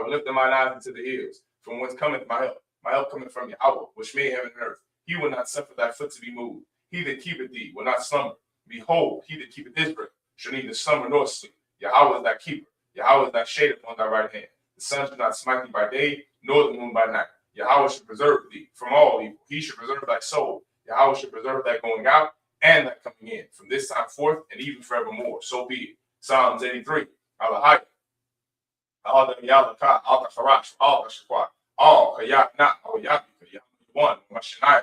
will lift up mine eyes into the hills, from whence cometh my help. My help cometh from Yahweh, which made heaven and earth. He will not suffer thy foot to be moved. He that keepeth thee will not slumber. Behold, he that keepeth Israel shall neither slumber nor sleep. Yahweh is thy keeper. Yahweh is thy shade upon thy right hand. The sun shall not smite thee by day, nor the moon by night. Yahweh shall preserve thee from all evil. He shall preserve thy soul. Yahweh shall preserve thy going out and thy coming in, from this time forth and even forevermore. So be it. Psalms 83. Alahai. All the Yalaka, all the Harash, all the Shaqua, all Kayak, not all Yapika, one, Mashanai,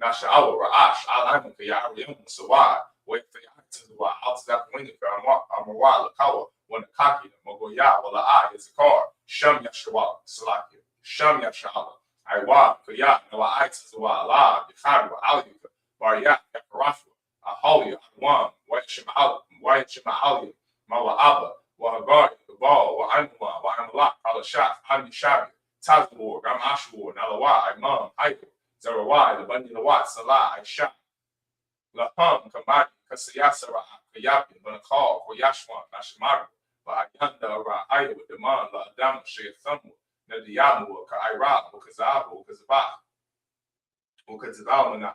Nasha'awa, Ra'ash, Alamu, Kayarium, Sawa, wait for Yatazua, out to that window, Amawa, Lakawa, one the Kaki, Mogoya, Wala'a, is a car, Sham Yashua, Salaki, Sham Yashala, Iwa, Kayak, Noa Itazua, La, Yakadu, Alika, Baryak, Yakarafu, Aholia, One, White Shima'alia, Mawa'aba, Wahagari, the ball, Wahanwa, Wahamala, Kalashaf, Hami Shabi, Tazwar, Gamashwar, Nalawa, Imam, Haiku, Zarawai, the Bundy Lawat, Salah, Aisha, Laham, Kamadi, Kasayasara, Kayapi, Banakal, Koyashwan, Nashimaru, Bahayanda, Ra'ayu, Daman, La Adama, Shayathamu, Nadiyamu, Kaira, Ukazabu, Ukazabamana,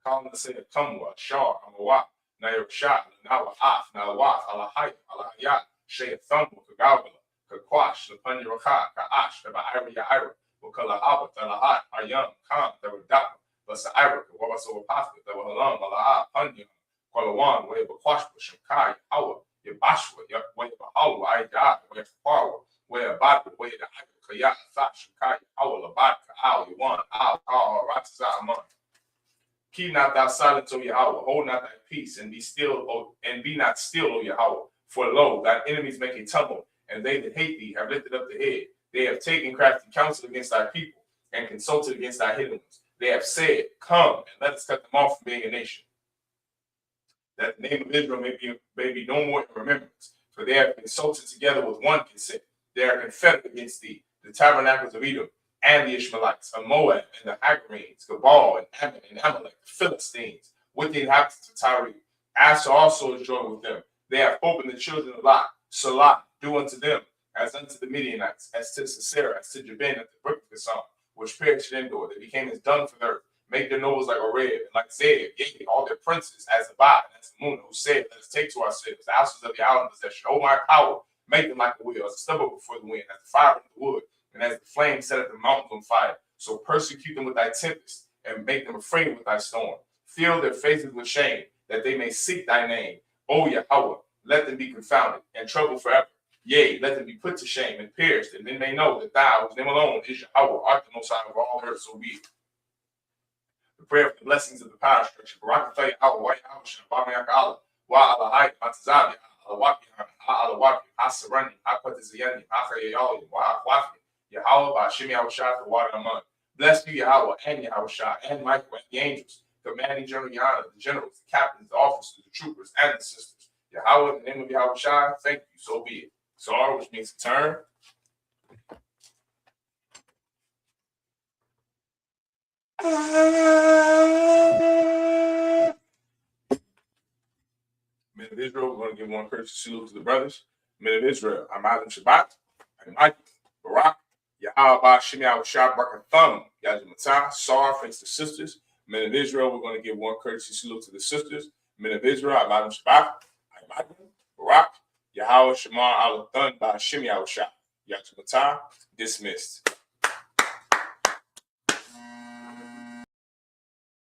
Kalna say a Kamwa, Shar, Amawa, Nair Shah, Nawa Af, Nawaf, Alahai, Alahayat. Shayathamu, Kagawala, Kakwash, the Puniraka, Kaash, the Bahari Yaira, Ukalahaba, Talahat, Ayam, Khan, the Radaka, Basa Ira, Wabaso Pasta, the Wahalam, Malaha, Punya, Kwalawan, Way Bakwash, Shamkai, Hawa, Yabashwa, Way Bahawa, Ida, Way Power, Way Abad, Way the Kayat, Thak, Shamkai, Hawa, Labad, Kaal, Yuan, Al, Kal, Ratzaman. Keep not thou silence, O Yahweh, hold not thy peace, and be still, and be not still, O Yahweh. For lo, thy enemies make a tumult, and they that hate thee have lifted up the head. They have taken crafty counsel against thy people, and consulted against thy hidden ones. They have said, Come, and let us cut them off from being a nation, that the name of Israel may be no more in remembrance. For they have consulted together with one consent. They are confederate against thee, the tabernacles of Edom, and the Ishmaelites, of Moab, and the Hagarenes, Gabal, and Ammon, and Amalek, the Philistines, with the inhabitants of Tyre. Asa also is joined with them. They have opened the children of Lot. Salah, do unto them, as unto the Midianites, as to Sisera, as to Jabin at the brook of Gassam, which perished in Endor. They became as dung for the earth. Make their nobles like Oreb, and like Zeb, yea, all their princes, as Abad, and as Munah, who said, Let us take to ourselves the houses of the island possession. O my power, make them like a wheel, as a stubble before the wind, as the fire in the wood, and as the flame setteth the mountains on fire. So persecute them with thy tempest, and make them afraid with thy storm. Fill their faces with shame, that they may seek thy name. O Yahweh, let them be confounded and troubled forever. Yea, let them be put to shame and pierced, and then they know that thou, whose name alone is Yahweh, art the most high of all earth, so be it. The prayer for the blessings of the power structure. Barakathay Yahweh, Yahweh, Shabbat Allah, Wa Alahai, Matazabi, Alawapi, Alawapi, Asarani, Akwatizayani, Akayayali, Wa Akwafi, Yahweh, Bashimi Yahushua, the water of mud. Bless you, Yahweh, and Yahushua, and Michael, and the angels, commanding General Yahanna, the generals, the captains, the officers, the troopers, and the sisters. Yahweh, in the name of Yahushua, thank you, so be it. Sar, which means to turn. Men of Israel, we're going to give one courtesy salute to the brothers. Men of Israel, I'm Adam Shabbat, I'm Mike, Barak, Yahweh Shemi Awashah Barakathum, Yajimatah, Sar, friends to sisters. Men of Israel, we're going to give one courtesy salute to the sisters. Men of Israel, Abadim Shabbat, Abadim, Barak, Yahweh Shemar Alathun, Ba Shemi Awashah, Yajimatah, dismissed.